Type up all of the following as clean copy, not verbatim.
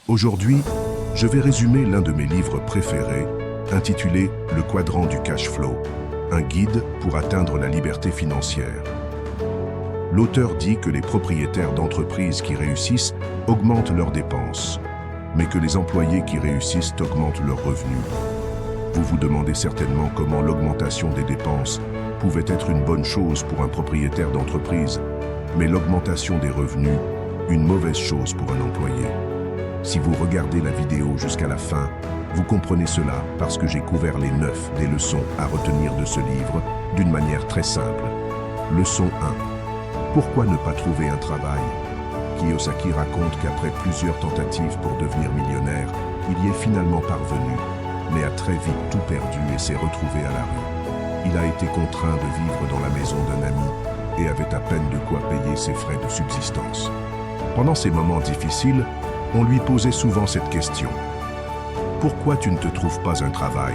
Aujourd'hui, je vais résumer l'un de mes livres préférés, intitulé Le quadrant du cash flow, un guide pour atteindre la liberté financière. L'auteur dit que les propriétaires d'entreprises qui réussissent augmentent leurs dépenses, mais que les employés qui réussissent augmentent leurs revenus. Vous vous demandez certainement comment l'augmentation des dépenses pouvait être une bonne chose pour un propriétaire d'entreprise, mais l'augmentation des revenus, une mauvaise chose pour un employé. Si vous regardez la vidéo jusqu'à la fin, vous comprenez cela parce que j'ai couvert les 9 des leçons à retenir de ce livre d'une manière très simple. Leçon 1. Pourquoi ne pas trouver un travail? Kiyosaki raconte qu'après plusieurs tentatives pour devenir millionnaire, il y est finalement parvenu, mais a très vite tout perdu et s'est retrouvé à la rue. Il a été contraint de vivre dans la maison d'un ami et avait à peine de quoi payer ses frais de subsistance. Pendant ces moments difficiles, on lui posait souvent cette question. Pourquoi tu ne te trouves pas un travail?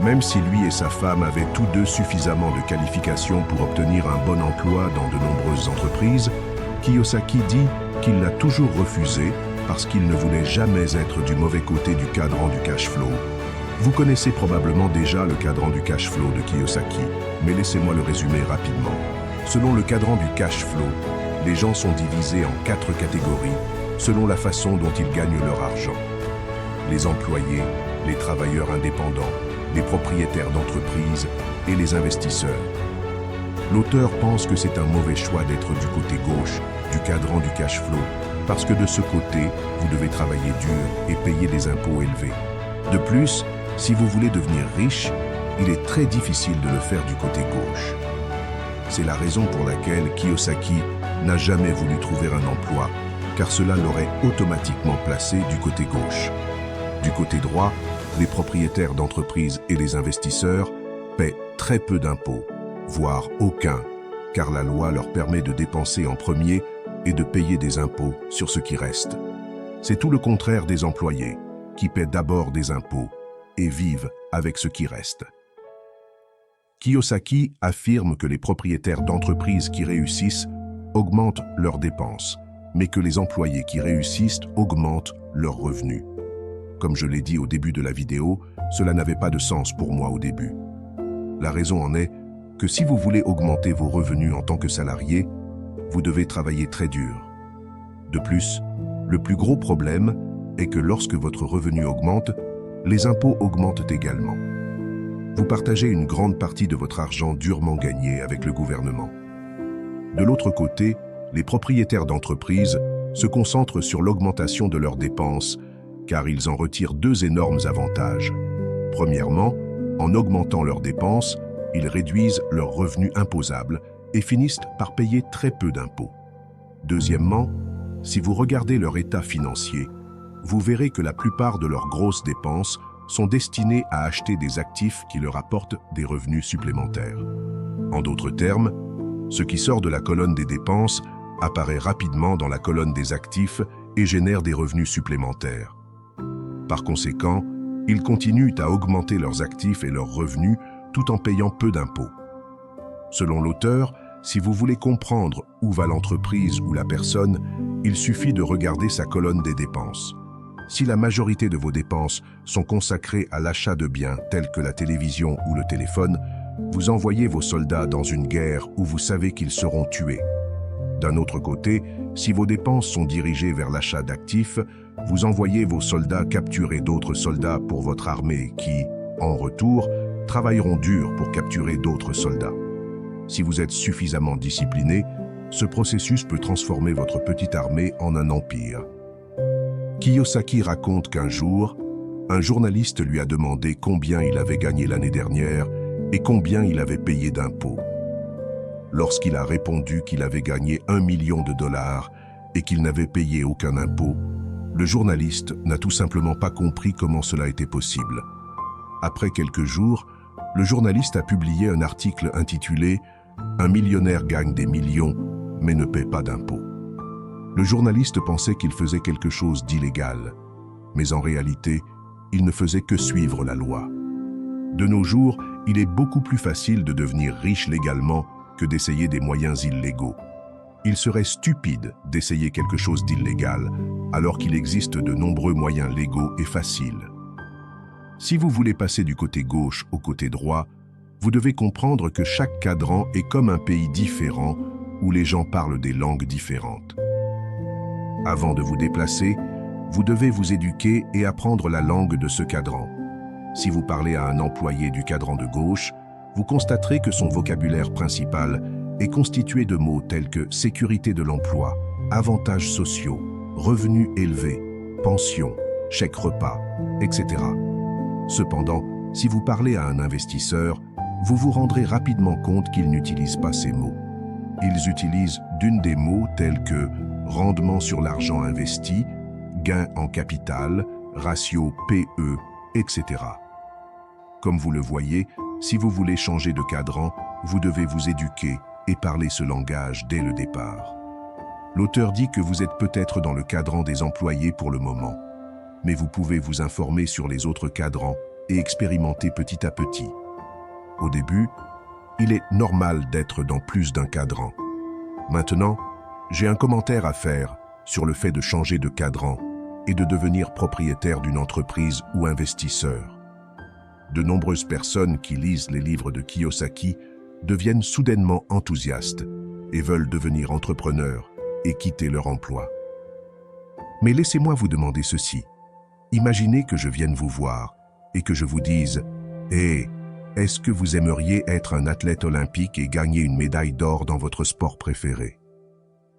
Même si lui et sa femme avaient tous deux suffisamment de qualifications pour obtenir un bon emploi dans de nombreuses entreprises, Kiyosaki dit qu'il l'a toujours refusé parce qu'il ne voulait jamais être du mauvais côté du cadran du cash flow. Vous connaissez probablement déjà le cadran du cash flow de Kiyosaki, mais laissez-moi le résumer rapidement. Selon le cadran du cash flow, les gens sont divisés en 4 catégories selon la façon dont ils gagnent leur argent. Les employés, les travailleurs indépendants, les propriétaires d'entreprises et les investisseurs. L'auteur pense que c'est un mauvais choix d'être du côté gauche du cadran du cash flow, parce que de ce côté, vous devez travailler dur et payer des impôts élevés. De plus, si vous voulez devenir riche, il est très difficile de le faire du côté gauche. C'est la raison pour laquelle Kiyosaki n'a jamais voulu trouver un emploi, car cela l'aurait automatiquement placé du côté gauche. Du côté droit, les propriétaires d'entreprises et les investisseurs paient très peu d'impôts, voire aucun, car la loi leur permet de dépenser en premier et de payer des impôts sur ce qui reste. C'est tout le contraire des employés, qui paient d'abord des impôts et vivent avec ce qui reste. Kiyosaki affirme que les propriétaires d'entreprises qui réussissent augmentent leurs dépenses, mais que les employés qui réussissent augmentent leurs revenus. Comme je l'ai dit au début de la vidéo, cela n'avait pas de sens pour moi au début. La raison en est que si vous voulez augmenter vos revenus en tant que salarié, vous devez travailler très dur. De plus, le plus gros problème est que lorsque votre revenu augmente, les impôts augmentent également. Vous partagez une grande partie de votre argent durement gagné avec le gouvernement. De l'autre côté, les propriétaires d'entreprises se concentrent sur l'augmentation de leurs dépenses, car ils en retirent 2 énormes avantages. Premièrement, en augmentant leurs dépenses, ils réduisent leurs revenus imposables et finissent par payer très peu d'impôts. Deuxièmement, si vous regardez leur état financier, vous verrez que la plupart de leurs grosses dépenses sont destinées à acheter des actifs qui leur apportent des revenus supplémentaires. En d'autres termes, ce qui sort de la colonne des dépenses apparaît rapidement dans la colonne des actifs et génère des revenus supplémentaires. Par conséquent, ils continuent à augmenter leurs actifs et leurs revenus tout en payant peu d'impôts. Selon l'auteur, si vous voulez comprendre où va l'entreprise ou la personne, il suffit de regarder sa colonne des dépenses. Si la majorité de vos dépenses sont consacrées à l'achat de biens tels que la télévision ou le téléphone, vous envoyez vos soldats dans une guerre où vous savez qu'ils seront tués. D'un autre côté, si vos dépenses sont dirigées vers l'achat d'actifs, vous envoyez vos soldats capturer d'autres soldats pour votre armée qui, en retour, travailleront dur pour capturer d'autres soldats. Si vous êtes suffisamment discipliné, ce processus peut transformer votre petite armée en un empire. Kiyosaki raconte qu'un jour, un journaliste lui a demandé combien il avait gagné l'année dernière et combien il avait payé d'impôts. Lorsqu'il a répondu qu'il avait gagné $1 million et qu'il n'avait payé aucun impôt, le journaliste n'a tout simplement pas compris comment cela était possible. Après quelques jours, le journaliste a publié un article intitulé « Un millionnaire gagne des millions, mais ne paie pas d'impôts ». Le journaliste pensait qu'il faisait quelque chose d'illégal, mais en réalité, il ne faisait que suivre la loi. De nos jours, il est beaucoup plus facile de devenir riche légalement que d'essayer des moyens illégaux. Il serait stupide d'essayer quelque chose d'illégal, alors qu'il existe de nombreux moyens légaux et faciles. Si vous voulez passer du côté gauche au côté droit, vous devez comprendre que chaque cadran est comme un pays différent où les gens parlent des langues différentes. Avant de vous déplacer, vous devez vous éduquer et apprendre la langue de ce cadran. Si vous parlez à un employé du cadran de gauche, vous constaterez que son vocabulaire principal est constitué de mots tels que sécurité de l'emploi, avantages sociaux, revenus élevés, pension, chèque repas, etc. Cependant, si vous parlez à un investisseur, vous vous rendrez rapidement compte qu'il n'utilise pas ces mots. Ils utilisent d'une des mots tels que rendement sur l'argent investi, gain en capital, ratio PE, etc. Comme vous le voyez, si vous voulez changer de cadran, vous devez vous éduquer et parler ce langage dès le départ. L'auteur dit que vous êtes peut-être dans le cadran des employés pour le moment, mais vous pouvez vous informer sur les autres cadrans et expérimenter petit à petit. Au début, il est normal d'être dans plus d'un cadran. Maintenant, j'ai un commentaire à faire sur le fait de changer de cadran et de devenir propriétaire d'une entreprise ou investisseur. De nombreuses personnes qui lisent les livres de Kiyosaki deviennent soudainement enthousiastes et veulent devenir entrepreneurs et quitter leur emploi. Mais laissez-moi vous demander ceci. Imaginez que je vienne vous voir et que je vous dise « Hé, est-ce que vous aimeriez être un athlète olympique et gagner une médaille d'or dans votre sport préféré ?»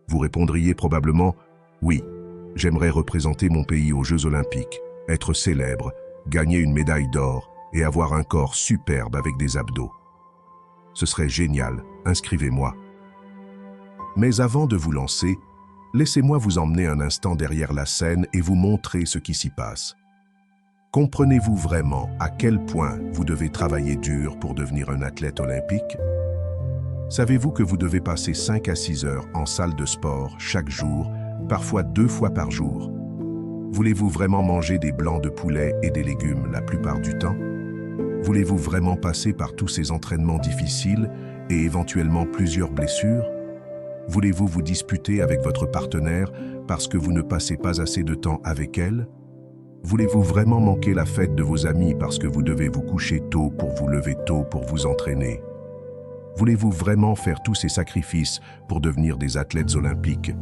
Vous répondriez probablement « Oui, j'aimerais représenter mon pays aux Jeux olympiques, être célèbre, gagner une médaille d'or et avoir un corps superbe avec des abdos. Ce serait génial, inscrivez-moi. » Mais avant de vous lancer, laissez-moi vous emmener un instant derrière la scène et vous montrer ce qui s'y passe. Comprenez-vous vraiment à quel point vous devez travailler dur pour devenir un athlète olympique? Savez-vous que vous devez passer 5 à 6 heures en salle de sport chaque jour, parfois 2 fois par jour? Voulez-vous vraiment manger des blancs de poulet et des légumes la plupart du temps? Voulez-vous vraiment passer par tous ces entraînements difficiles et éventuellement plusieurs blessures? Voulez-vous vous disputer avec votre partenaire parce que vous ne passez pas assez de temps avec elle? Voulez-vous vraiment manquer la fête de vos amis parce que vous devez vous coucher tôt pour vous lever tôt pour vous entraîner? Voulez-vous vraiment faire tous ces sacrifices pour devenir des athlètes olympiques?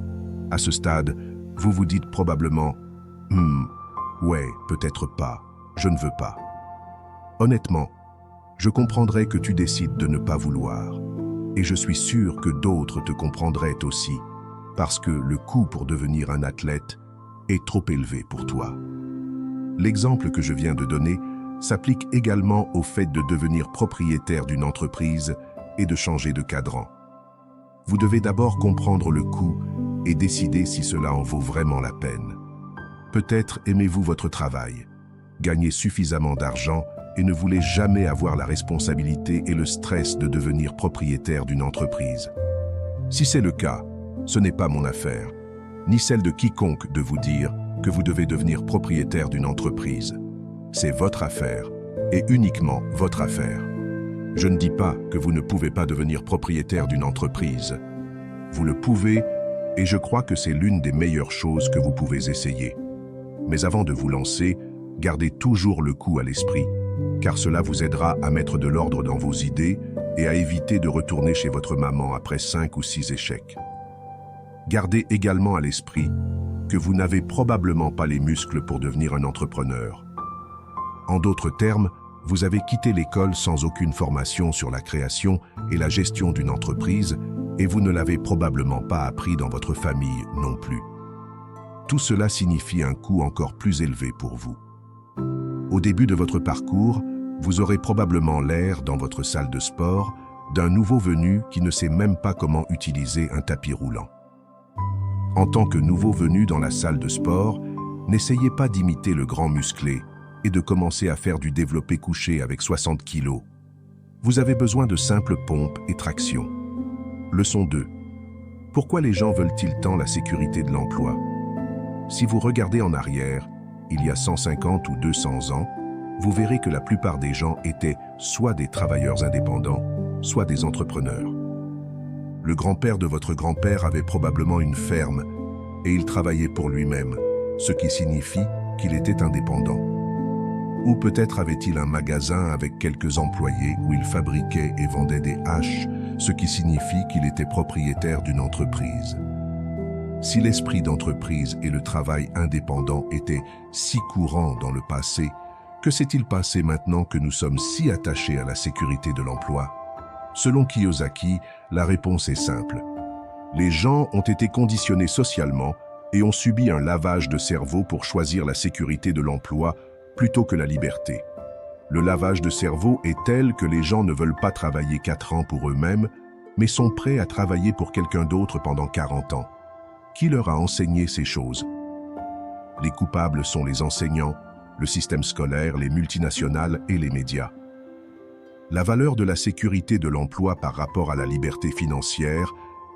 À ce stade, vous vous dites probablement « ouais, peut-être pas, je ne veux pas ». Honnêtement, je comprendrais que tu décides de ne pas vouloir. Et je suis sûr que d'autres te comprendraient aussi, parce que le coût pour devenir un athlète est trop élevé pour toi. L'exemple que je viens de donner s'applique également au fait de devenir propriétaire d'une entreprise et de changer de cadran. Vous devez d'abord comprendre le coût et décider si cela en vaut vraiment la peine. Peut-être aimez-vous votre travail, gagnez suffisamment d'argent et ne voulez jamais avoir la responsabilité et le stress de devenir propriétaire d'une entreprise. Si c'est le cas, ce n'est pas mon affaire, ni celle de quiconque de vous dire que vous devez devenir propriétaire d'une entreprise. C'est votre affaire, et uniquement votre affaire. Je ne dis pas que vous ne pouvez pas devenir propriétaire d'une entreprise. Vous le pouvez, et je crois que c'est l'une des meilleures choses que vous pouvez essayer. Mais avant de vous lancer, gardez toujours le coup à l'esprit, car cela vous aidera à mettre de l'ordre dans vos idées et à éviter de retourner chez votre maman après 5 ou 6 échecs. Gardez également à l'esprit que vous n'avez probablement pas les muscles pour devenir un entrepreneur. En d'autres termes, vous avez quitté l'école sans aucune formation sur la création et la gestion d'une entreprise et vous ne l'avez probablement pas appris dans votre famille non plus. Tout cela signifie un coût encore plus élevé pour vous. Au début de votre parcours, vous aurez probablement l'air, dans votre salle de sport, d'un nouveau venu qui ne sait même pas comment utiliser un tapis roulant. En tant que nouveau venu dans la salle de sport, n'essayez pas d'imiter le grand musclé et de commencer à faire du développé couché avec 60 kilos. Vous avez besoin de simples pompes et tractions. Leçon 2. Pourquoi les gens veulent-ils tant la sécurité de l'emploi? Si vous regardez en arrière, il y a 150 ou 200 ans, vous verrez que la plupart des gens étaient soit des travailleurs indépendants, soit des entrepreneurs. Le grand-père de votre grand-père avait probablement une ferme et il travaillait pour lui-même, ce qui signifie qu'il était indépendant. Ou peut-être avait-il un magasin avec quelques employés où il fabriquait et vendait des haches, ce qui signifie qu'il était propriétaire d'une entreprise. Si l'esprit d'entreprise et le travail indépendant étaient si courants dans le passé, que s'est-il passé maintenant que nous sommes si attachés à la sécurité de l'emploi? Selon Kiyosaki, la réponse est simple. Les gens ont été conditionnés socialement et ont subi un lavage de cerveau pour choisir la sécurité de l'emploi plutôt que la liberté. Le lavage de cerveau est tel que les gens ne veulent pas travailler 4 ans pour eux-mêmes, mais sont prêts à travailler pour quelqu'un d'autre pendant 40 ans. Qui leur a enseigné ces choses? Les coupables sont les enseignants, le système scolaire, les multinationales et les médias. La valeur de la sécurité de l'emploi par rapport à la liberté financière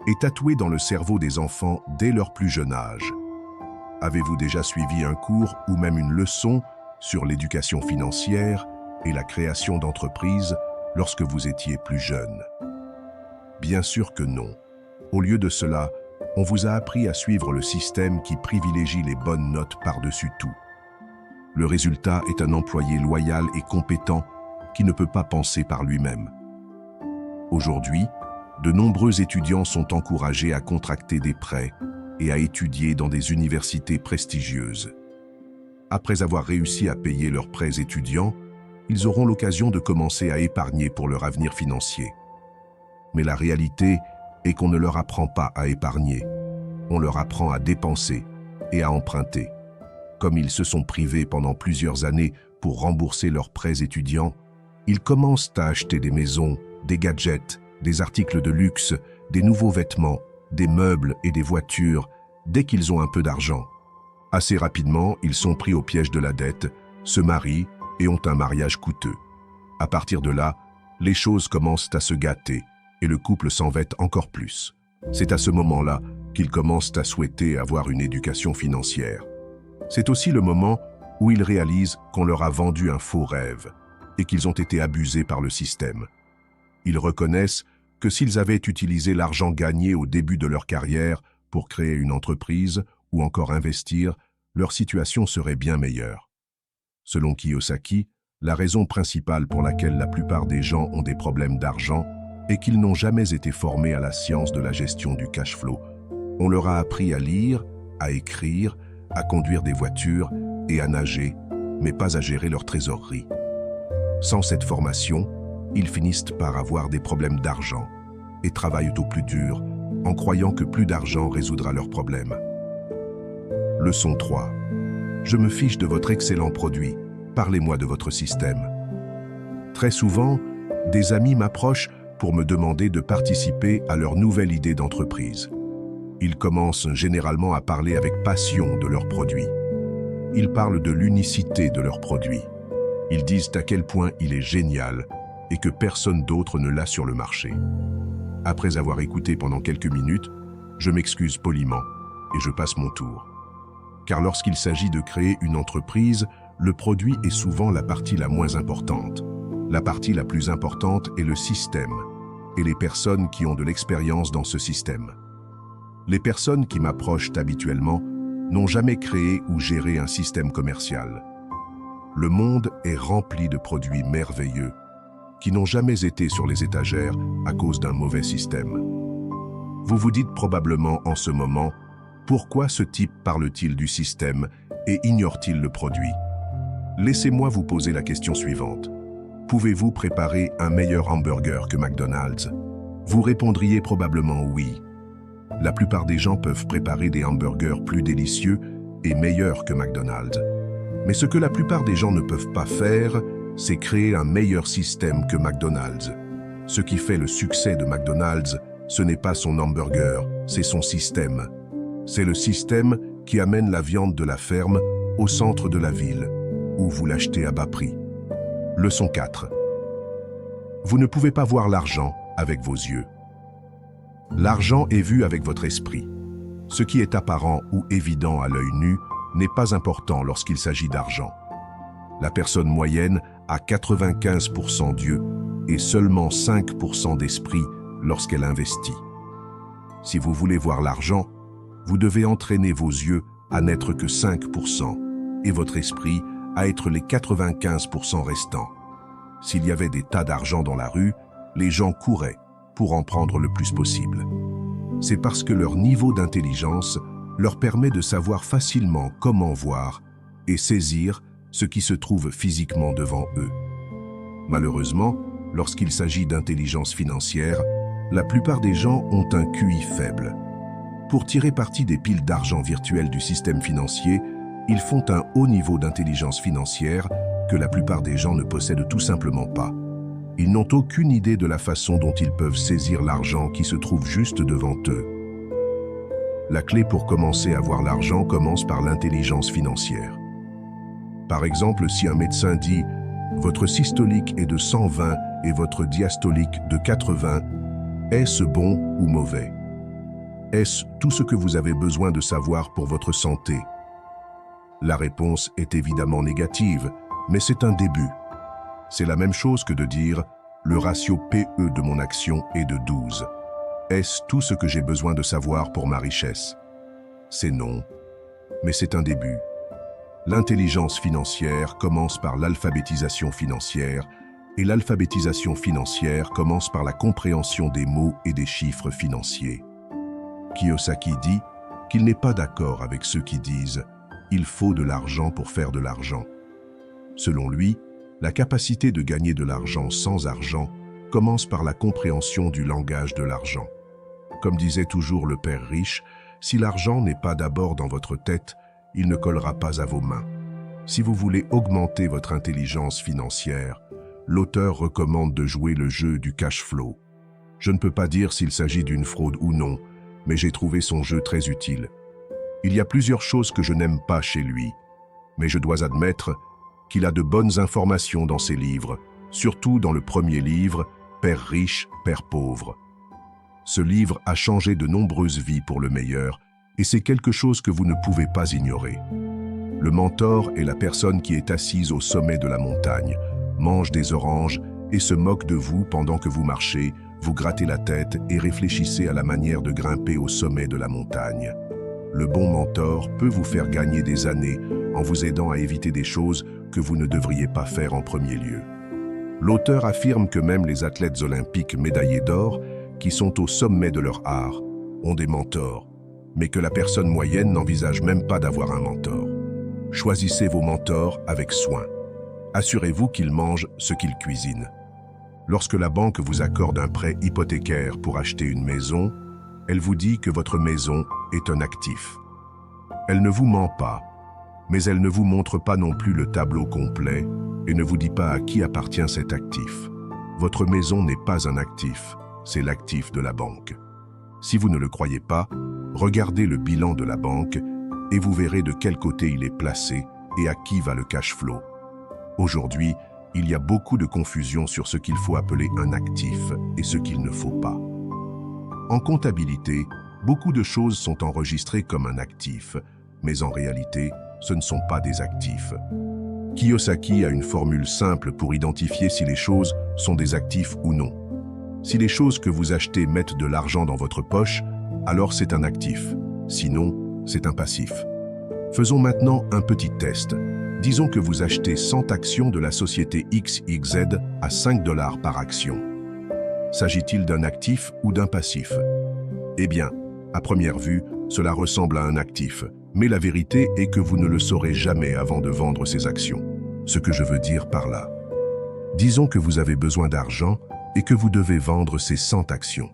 est tatouée dans le cerveau des enfants dès leur plus jeune âge. Avez-vous déjà suivi un cours ou même une leçon sur l'éducation financière et la création d'entreprises lorsque vous étiez plus jeune? Bien sûr que non. Au lieu de cela, on vous a appris à suivre le système qui privilégie les bonnes notes par-dessus tout. Le résultat est un employé loyal et compétent qui ne peut pas penser par lui-même. Aujourd'hui, de nombreux étudiants sont encouragés à contracter des prêts et à étudier dans des universités prestigieuses. Après avoir réussi à payer leurs prêts étudiants, ils auront l'occasion de commencer à épargner pour leur avenir financier. Mais la réalité est qu'on ne leur apprend pas à épargner. On leur apprend à dépenser et à emprunter. Comme ils se sont privés pendant plusieurs années pour rembourser leurs prêts étudiants, ils commencent à acheter des maisons, des gadgets, des articles de luxe, des nouveaux vêtements, des meubles et des voitures dès qu'ils ont un peu d'argent. Assez rapidement, ils sont pris au piège de la dette, se marient et ont un mariage coûteux. À partir de là, les choses commencent à se gâter et le couple s'envête encore plus. C'est à ce moment-là qu'ils commencent à souhaiter avoir une éducation financière. C'est aussi le moment où ils réalisent qu'on leur a vendu un faux rêve et qu'ils ont été abusés par le système. Ils reconnaissent que s'ils avaient utilisé l'argent gagné au début de leur carrière pour créer une entreprise ou encore investir, leur situation serait bien meilleure. Selon Kiyosaki, la raison principale pour laquelle la plupart des gens ont des problèmes d'argent est qu'ils n'ont jamais été formés à la science de la gestion du cash flow. On leur a appris à lire, à écrire, à conduire des voitures et à nager, mais pas à gérer leur trésorerie. Sans cette formation, ils finissent par avoir des problèmes d'argent et travaillent au plus dur en croyant que plus d'argent résoudra leurs problèmes. Leçon 3. Je me fiche de votre excellent produit. Parlez-moi de votre système. Très souvent, des amis m'approchent pour me demander de participer à leur nouvelle idée d'entreprise. Ils commencent généralement à parler avec passion de leur produit. Ils parlent de l'unicité de leur produit. Ils disent à quel point il est génial et que personne d'autre ne l'a sur le marché. Après avoir écouté pendant quelques minutes, je m'excuse poliment et je passe mon tour. Car lorsqu'il s'agit de créer une entreprise, le produit est souvent la partie la moins importante. La partie la plus importante est le système et les personnes qui ont de l'expérience dans ce système. Les personnes qui m'approchent habituellement n'ont jamais créé ou géré un système commercial. Le monde est rempli de produits merveilleux qui n'ont jamais été sur les étagères à cause d'un mauvais système. Vous vous dites probablement en ce moment, pourquoi ce type parle-t-il du système et ignore-t-il le produit? Laissez-moi vous poser la question suivante. Pouvez-vous préparer un meilleur hamburger que McDonald's? Vous répondriez probablement oui. La plupart des gens peuvent préparer des hamburgers plus délicieux et meilleurs que McDonald's. Mais ce que la plupart des gens ne peuvent pas faire, c'est créer un meilleur système que McDonald's. Ce qui fait le succès de McDonald's, ce n'est pas son hamburger, c'est son système. C'est le système qui amène la viande de la ferme au centre de la ville, où vous l'achetez à bas prix. Leçon 4. Vous ne pouvez pas voir l'argent avec vos yeux. L'argent est vu avec votre esprit. Ce qui est apparent ou évident à l'œil nu n'est pas important lorsqu'il s'agit d'argent. La personne moyenne a 95% d'yeux et seulement 5% d'esprit lorsqu'elle investit. Si vous voulez voir l'argent, vous devez entraîner vos yeux à n'être que 5% et votre esprit à être les 95% restants. S'il y avait des tas d'argent dans la rue, les gens couraient pour en prendre le plus possible. C'est parce que leur niveau d'intelligence leur permet de savoir facilement comment voir et saisir ce qui se trouve physiquement devant eux. Malheureusement, lorsqu'il s'agit d'intelligence financière, la plupart des gens ont un QI faible. Pour tirer parti des piles d'argent virtuelles du système financier, ils font un haut niveau d'intelligence financière que la plupart des gens ne possèdent tout simplement pas. Ils n'ont aucune idée de la façon dont ils peuvent saisir l'argent qui se trouve juste devant eux. La clé pour commencer à voir l'argent commence par l'intelligence financière. Par exemple, si un médecin dit « Votre systolique est de 120 et votre diastolique de 80 », est-ce bon ou mauvais? Est-ce tout ce que vous avez besoin de savoir pour votre santé? La réponse est évidemment négative, mais c'est un début. C'est la même chose que de dire « Le ratio PE de mon action est de 12 ». Est-ce tout ce que j'ai besoin de savoir pour ma richesse? C'est non, mais c'est un début. L'intelligence financière commence par l'alphabétisation financière, et l'alphabétisation financière commence par la compréhension des mots et des chiffres financiers. Kiyosaki dit qu'il n'est pas d'accord avec ceux qui disent « il faut de l'argent pour faire de l'argent ». Selon lui, la capacité de gagner de l'argent sans argent commence par la compréhension du langage de l'argent. Comme disait toujours le père riche, si l'argent n'est pas d'abord dans votre tête, il ne collera pas à vos mains. Si vous voulez augmenter votre intelligence financière, l'auteur recommande de jouer le jeu du cash flow. Je ne peux pas dire s'il s'agit d'une fraude ou non, mais j'ai trouvé son jeu très utile. Il y a plusieurs choses que je n'aime pas chez lui, mais je dois admettre qu'il a de bonnes informations dans ses livres, surtout dans le premier livre, Père riche, Père pauvre. Ce livre a changé de nombreuses vies pour le meilleur, et c'est quelque chose que vous ne pouvez pas ignorer. Le mentor est la personne qui est assise au sommet de la montagne, mange des oranges et se moque de vous pendant que vous marchez, vous grattez la tête et réfléchissez à la manière de grimper au sommet de la montagne. Le bon mentor peut vous faire gagner des années en vous aidant à éviter des choses que vous ne devriez pas faire en premier lieu. L'auteur affirme que même les athlètes olympiques médaillés d'or, qui sont au sommet de leur art, ont des mentors, mais que la personne moyenne n'envisage même pas d'avoir un mentor. Choisissez vos mentors avec soin. Assurez-vous qu'ils mangent ce qu'ils cuisinent. Lorsque la banque vous accorde un prêt hypothécaire pour acheter une maison, elle vous dit que votre maison est un actif. Elle ne vous ment pas, mais elle ne vous montre pas non plus le tableau complet et ne vous dit pas à qui appartient cet actif. Votre maison n'est pas un actif, c'est l'actif de la banque. Si vous ne le croyez pas, regardez le bilan de la banque et vous verrez de quel côté il est placé et à qui va le cash flow. Aujourd'hui, il y a beaucoup de confusion sur ce qu'il faut appeler un actif et ce qu'il ne faut pas. En comptabilité, beaucoup de choses sont enregistrées comme un actif, mais en réalité, ce ne sont pas des actifs. Kiyosaki a une formule simple pour identifier si les choses sont des actifs ou non. Si les choses que vous achetez mettent de l'argent dans votre poche, alors c'est un actif. Sinon, c'est un passif. Faisons maintenant un petit test. Disons que vous achetez 100 actions de la société XYZ à 5 $ par action. S'agit-il d'un actif ou d'un passif? Eh bien, à première vue, cela ressemble à un actif, mais la vérité est que vous ne le saurez jamais avant de vendre ces actions. Ce que je veux dire par là. Disons que vous avez besoin d'argent et que vous devez vendre ces 100 actions.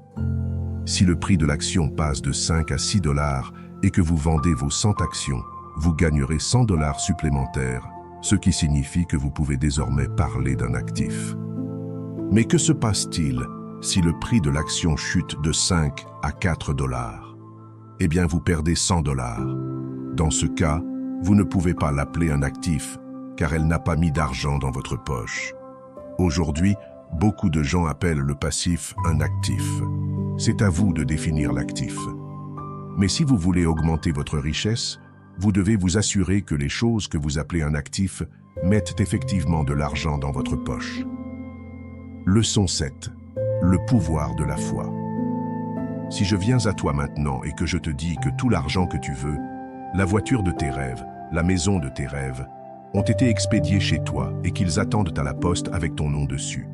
Si le prix de l'action passe de 5 à 6 $ et que vous vendez vos 100 actions, vous gagnerez 100 $ supplémentaires, ce qui signifie que vous pouvez désormais parler d'un actif. Mais que se passe-t-il si le prix de l'action chute de 5 à 4 $? Eh bien, vous perdez 100 $. Dans ce cas, vous ne pouvez pas l'appeler un actif, car elle n'a pas mis d'argent dans votre poche. Aujourd'hui, beaucoup de gens appellent le passif un actif. C'est à vous de définir l'actif. Mais si vous voulez augmenter votre richesse, vous devez vous assurer que les choses que vous appelez un actif mettent effectivement de l'argent dans votre poche. Leçon 7. Le pouvoir de la foi. Si je viens à toi maintenant et que je te dis que tout l'argent que tu veux, la voiture de tes rêves, la maison de tes rêves, ont été expédiés chez toi et qu'ils attendent à la poste avec ton nom dessus.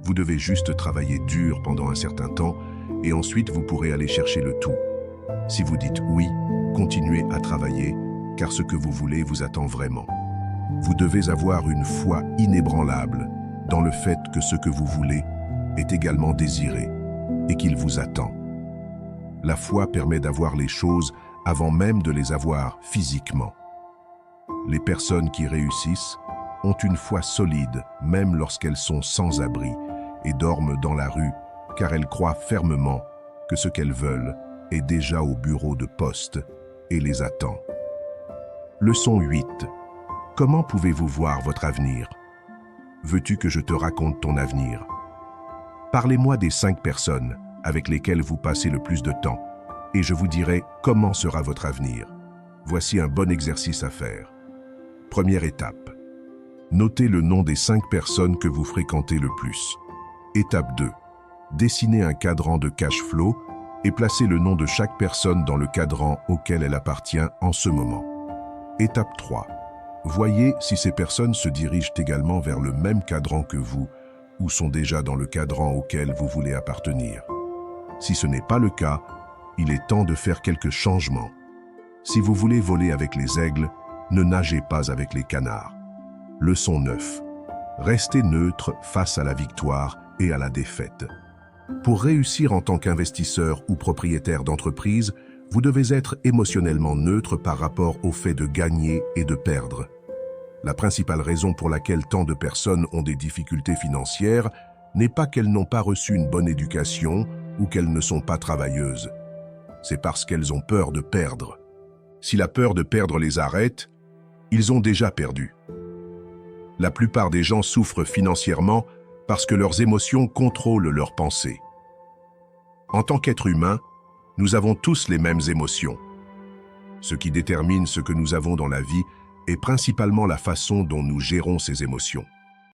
Vous devez juste travailler dur pendant un certain temps et ensuite vous pourrez aller chercher le tout. Si vous dites oui, continuez à travailler, car ce que vous voulez vous attend vraiment. Vous devez avoir une foi inébranlable dans le fait que ce que vous voulez est également désiré et qu'il vous attend. La foi permet d'avoir les choses avant même de les avoir physiquement. Les personnes qui réussissent ont une foi solide même lorsqu'elles sont sans abri et dorment dans la rue, car elles croient fermement que ce qu'elles veulent est déjà au bureau de poste et les attend. Leçon 8. Comment pouvez-vous voir votre avenir? Veux-tu que je te raconte ton avenir? Parlez-moi des 5 personnes avec lesquelles vous passez le plus de temps, et je vous dirai comment sera votre avenir. Voici un bon exercice à faire. Première étape. Notez le nom des 5 personnes que vous fréquentez le plus. Étape 2. Dessinez un cadran de cash flow et placez le nom de chaque personne dans le cadran auquel elle appartient en ce moment. Étape 3. Voyez si ces personnes se dirigent également vers le même cadran que vous ou sont déjà dans le cadran auquel vous voulez appartenir. Si ce n'est pas le cas, il est temps de faire quelques changements. Si vous voulez voler avec les aigles, ne nagez pas avec les canards. Leçon 9. Restez neutre face à la victoire et à la défaite. Pour réussir en tant qu'investisseur ou propriétaire d'entreprise, vous devez être émotionnellement neutre par rapport au fait de gagner et de perdre. La principale raison pour laquelle tant de personnes ont des difficultés financières n'est pas qu'elles n'ont pas reçu une bonne éducation ou qu'elles ne sont pas travailleuses. C'est parce qu'elles ont peur de perdre. Si la peur de perdre les arrête, ils ont déjà perdu. La plupart des gens souffrent financièrement parce que leurs émotions contrôlent leurs pensées. En tant qu'être humain, nous avons tous les mêmes émotions. Ce qui détermine ce que nous avons dans la vie est principalement la façon dont nous gérons ces émotions.